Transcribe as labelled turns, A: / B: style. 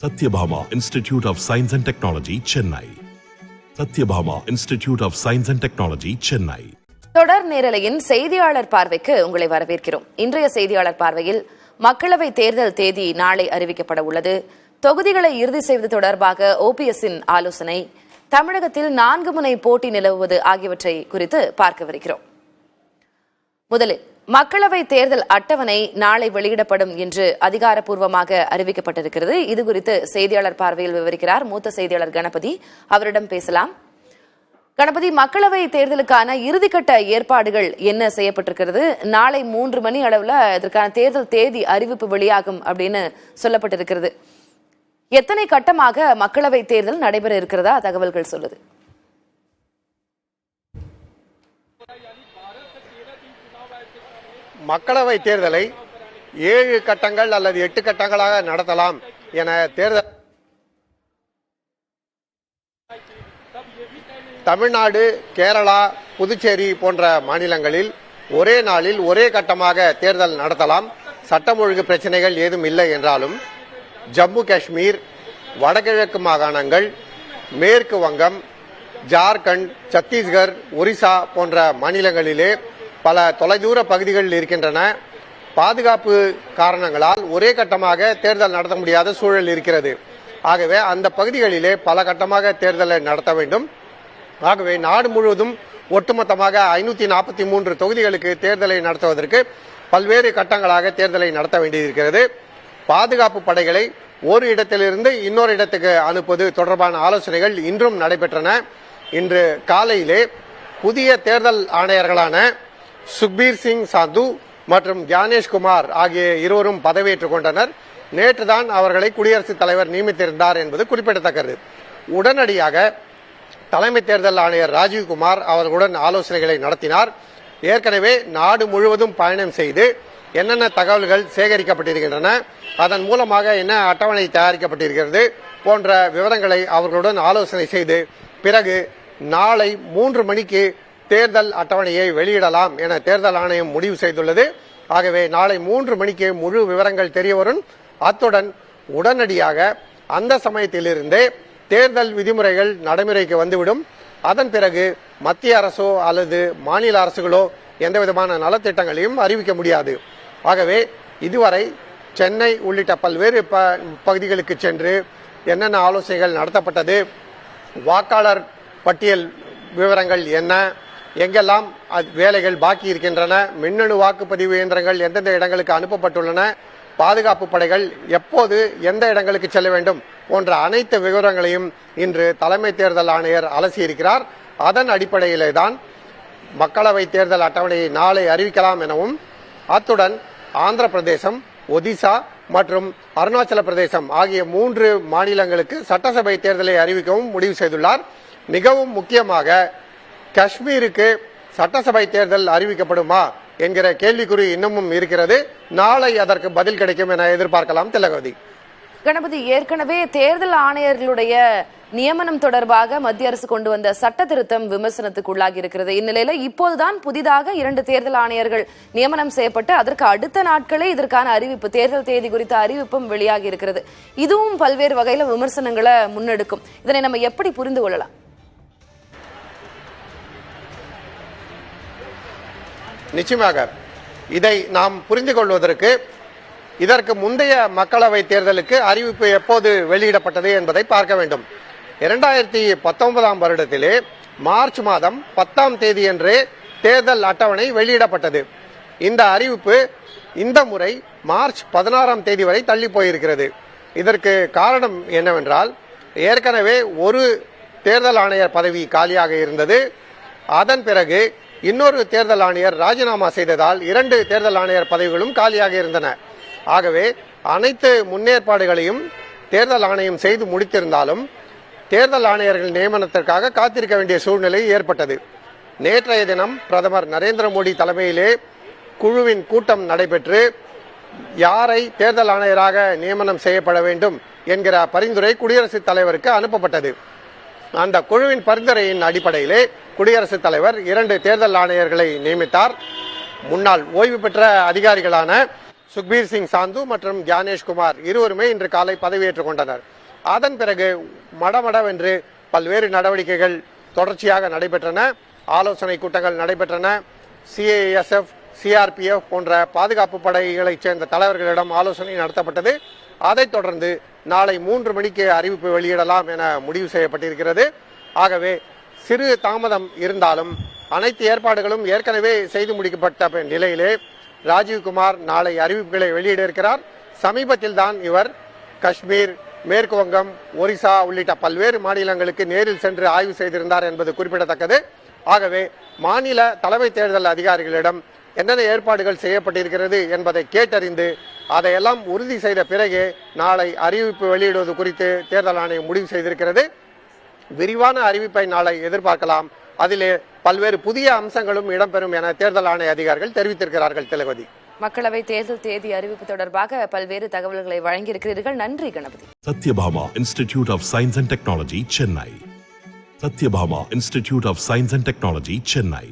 A: Satyabhama Institute of Science and Technology, Chennai. Satyabhama Institute of Science and Technology, Chennai.
B: தொடர் நேரலையின் செய்தியாளர் பார்வைக்கு உங்களை வரவேற்கிறோம். இன்றைய செய்தியாளர் பார்வையில் மக்களவை தேர்தல் தேதி நாளை அறிவிக்கப்பட உள்ளது. தொகுதிகளை இறுதி செய்வது தொடர்பாக ஓபிஎஸ்ஸின் ஆலோசனை, தமிழகத்தில் 4 முனை போட்டி நிலவுவது ஆகியவற்றை குறித்து பார்க்கவிருக்கிறோம். முதலில் மக்களவை தேர்தல் அட்டவணை நாளை வெளியிடப்படும் என்று அதிகாரப்பூர்வமாக அறிவிக்கப்பட்டிருக்கிறது. இது குறித்து செய்தியாளர் பார்வையில் விவரிக்கிறார் மூத்த செய்தியாளர் கணபதி. அவரிடம் பேசலாம். கணபதி, மக்களவை தேர்தலுக்கான இறுதிக்கட்ட ஏற்பாடுகள் என்ன செய்யப்பட்டிருக்கிறது? நாளை 3 மணி அளவுல இதற்கான தேர்தல் தேதி அறிவிப்பு வெளியாகும் அப்படின்னு சொல்லப்பட்டிருக்கிறது. எத்தனை கட்டமாக மக்களவை தேர்தல் நடைபெற இருக்கிறதா தகவல்கள் சொல்லுது?
C: மக்களவை தேர்தலை 7 கட்டங்கள் அல்லது 8 கட்டங்களாக நடத்தலாம் என தேர்தல் தமிழ்நாடு, கேரளா, புதுச்சேரி போன்ற மாநிலங்களில் ஒரே நாளில் ஒரே கட்டமாக தேர்தல் நடத்தலாம். சட்டம் ஒழுங்கு பிரச்சனைகள் ஏதும் இல்லை என்றாலும் ஜம்மு காஷ்மீர், வடகிழக்கு மாகாணங்கள், மேற்கு வங்கம், ஜார்க்கண்ட், சத்தீஸ்கர், ஒரிசா போன்ற மாநிலங்களிலே பல தொலைதூர பகுதிகளில் இருக்கின்றன. பாதுகாப்பு காரணங்களால் ஒரே கட்டமாக தேர்தல் நடத்த முடியாத சூழல் இருக்கிறது. ஆகவே அந்த பகுதிகளிலே பல கட்டமாக தேர்தலை நடத்த வேண்டும். ஆகவே நாடு முழுவதும் ஒட்டுமொத்தமாக 543 தொகுதிகளுக்கு தேர்தலை நடத்துவதற்கு பல்வேறு கட்டங்களாக தேர்தலை நடத்த வேண்டியிருக்கிறது. பாதுகாப்பு படைகளை ஒரு இடத்திலிருந்து இன்னொரு இடத்துக்கு அனுப்புவது தொடர்பான ஆலோசனைகள் இன்றும் நடைபெற்றன. இன்று காலையிலே புதிய தேர்தல் ஆணையர்களான சுக்பீர் சிங் சாந்து மற்றும் ஞானேஷ்குமார் ஆகிய இருவரும் பதவியேற்றுக் கொண்டனர். நேற்றுதான் அவர்களை குடியரசுத் தலைவர் நியமித்திருந்தார் என்பது குறிப்பிடத்தக்கது. உடனடியாக தலைமை தேர்தல் ஆணையர் ராஜீவ்குமார் அவர்களுடன் ஆலோசனைகளை நடத்தினார். ஏற்கனவே நாடு முழுவதும் பயணம் செய்து என்னென்ன தகவல்கள் சேகரிக்கப்பட்டிருக்கின்றன, அதன் மூலமாக என்ன அட்டவணை தயாரிக்கப்பட்டிருக்கிறது போன்ற விவரங்களை அவர்களுடன் ஆலோசனை செய்து பிறகு நாளை 3 மணிக்கு தேர்தல் அட்டவணையை வெளியிடலாம் என தேர்தல் ஆணையம் முடிவு செய்துள்ளது. ஆகவே நாளை 3 மணிக்கு முழு விவரங்கள் தெரியவரும். அத்துடன் உடனடியாக அந்த சமயத்திலிருந்தே தேர்தல் விதிமுறைகள் நடைமுறைக்கு வந்துவிடும். அதன் பிறகு மத்திய அரசோ அல்லது மாநில அரசுகளோ எந்தவிதமான நலத்திட்டங்களையும் அறிவிக்க முடியாது. ஆகவே இதுவரை சென்னை உள்ளிட்ட பல்வேறு பகுதிகளுக்கு சென்று என்னென்ன ஆலோசனைகள் நடத்தப்பட்டது, வாக்காளர் பட்டியல் விவரங்கள் என்ன, எங்கெல்லாம் வேலைகள் பாக்கி இருக்கின்றன, மின்னணு வாக்குப்பதிவு இயந்திரங்கள் எந்தெந்த இடங்களுக்கு அனுப்பப்பட்டுள்ளன, பாதுகாப்பு படைகள் எப்போது எந்த இடங்களுக்கு செல்ல வேண்டும் போன்ற அனைத்து விவரங்களையும் இன்று தலைமை தேர்தல் ஆணையர் அலசியிருக்கிறார். அதன் அடிப்படையிலே தான் மக்களவை தேர்தல் அட்டவணையை நாளை அறிவிக்கலாம் எனவும், அத்துடன் ஆந்திர பிரதேசம், ஒடிசா மற்றும் அருணாச்சல பிரதேசம் ஆகிய 3 மாநிலங்களுக்கு சட்டசபை தேர்தலை அறிவிக்கவும் முடிவு செய்துள்ளார். மிகவும் முக்கியமாக காஷ்மீருக்கு சட்டசபை தேர்தல் அறிவிக்கப்படுமா என்கிற கேள்விக்குறி இன்னமும் இருக்கிறது. நாளை அதற்கு பதில் கிடைக்கும் என எதிர்பார்க்கலாம். திலகவதி.
B: கணபதி, ஏற்கனவே தேர்தல் ஆணையர்களுடைய நியமனம் தொடர்பாக மத்திய அரசு கொண்டு வந்த சட்ட திருத்தம் விமர்சனத்துக்கு உள்ளாகி இருக்கிறது. இந்நிலையில இப்போதுதான் புதிதாக 2 தேர்தல் ஆணையர்கள் நியமனம் செய்யப்பட்டு அதற்கு அடுத்த நாட்களே இதற்கான அறிவிப்பு, தேர்தல் தேதி குறித்த அறிவிப்பும் வெளியாகி இருக்கிறது. இதுவும் பல்வேறு வகையில விமர்சனங்களை முன்னெடுக்கும். இதனை நம்ம எப்படி புரிந்து கொள்ளலாம்?
C: நிச்சயமாக இதை நாம் புரிந்து கொள்வதற்கு இதற்கு முந்தைய மக்களவை தேர்தலுக்கு அறிவிப்பு எப்போது வெளியிடப்பட்டது என்பதை பார்க்க வேண்டும். 2019 வருடத்திலே மார்ச் மாதம் 10ஆம் தேதியன்றே தேர்தல் அட்டவணை வெளியிடப்பட்டது. இந்த அறிவிப்பு இந்த முறை மார்ச் 16ஆம் தேதி வரை தள்ளி போயிருக்கிறது. இதற்கு காரணம் என்னவென்றால், ஏற்கனவே ஒரு தேர்தல் ஆணையர் பதவி காலியாக இருந்தது. அதன் பிறகு இன்னொரு தேர்தல் ஆணையர் ராஜினாமா செய்ததால் 2 தேர்தல் ஆணையர் பதவிகளும் காலியாக இருந்தன. ஆகவே அனைத்து முன்னேற்பாடுகளையும் தேர்தல் ஆணையம் செய்து முடித்திருந்தாலும் தேர்தல் ஆணையர்கள் நியமனத்திற்காக காத்திருக்க வேண்டிய சூழ்நிலை ஏற்பட்டது. நேற்றைய தினம் பிரதமர் நரேந்திர மோடி தலைமையிலே குழுவின் கூட்டம் நடைபெற்று யாரை தேர்தல் ஆணையராக நியமனம் செய்யப்பட வேண்டும் என்கிற பரிந்துரை குடியரசுத் தலைவருக்கு அனுப்பப்பட்டது. அந்த குழுவின் பரிந்துரையின் அடிப்படையிலே குடியரசுத் தலைவர் 2 தேர்தல் ஆணையர்களை நியமித்தார். முன்னாள் ஓய்வு பெற்ற அதிகாரிகளான சுக்பீர் சிங் சாந்து மற்றும் கியானேஷ் குமார் இருவருமே இன்று காலை பதவியேற்றுக் கொண்டனர். அதன் பிறகு மடமடவென்று பல்வேறு நடவடிக்கைகள் தொடர்ச்சியாக நடைபெற்றன. ஆலோசனை கூட்டங்கள் நடைபெற்றன. சிஐஎஸ்எஃப், சிஆர்பிஎஃப் போன்ற பாதுகாப்பு படைகளைச் சேர்ந்த தலைவர்களிடம் ஆலோசனை நடத்தப்பட்டது. அதைத் தொடர்ந்து நாளை 3 மணிக்கு அறிவிப்பு வெளியிடலாம் என முடிவு செய்யப்பட்டிருக்கிறது. ஆகவே சிறு தாமதம் இருந்தாலும் அனைத்து ஏற்பாடுகளும் ஏற்கனவே செய்து முடிக்கப்பட்ட நிலையிலே ராஜீவ்குமார் நாளை அறிவிப்புகளை வெளியிட இருக்கிறார். சமீபத்தில் தான் இவர் காஷ்மீர், மேற்கு வங்கம், ஒரிசா உள்ளிட்ட பல்வேறு மாநிலங்களுக்கு நேரில் சென்று ஆய்வு செய்திருந்தார் என்பது குறிப்பிடத்தக்கது. ஆகவே மாநில தலைமை தேர்தல் அதிகாரிகளிடம் என்னென்ன ஏற்பாடுகள் செய்யப்பட்டிருக்கிறது என்பதை கேட்டறிந்து அதையெல்லாம் உறுதி செய்த பிறகே நாளை அறிவிப்பு வெளியிடுவது குறித்து தேர்தல் ஆணையம் முடிவு செய்திருக்கிறது. விரிவான அறிவிப்பை நாளை எதிர்பார்க்கலாம். அதிலே பல்வேறு புதிய அம்சங்களும் இடம்பெறும் என தேர்தல் ஆணைய அதிகாரிகள் தெரிவித்திருக்கிறார்கள். திலகவதி,
B: மக்களவை தேர்தல் தேதி அறிவிப்பு தொடர்பாக பல்வேறு தகவல்களை வழங்கியிருக்கிறீர்கள். நன்றி Ganapathi.
A: Sathyabama institute of science and technology, Chennai. Sathyabama institute of science and technology, Chennai.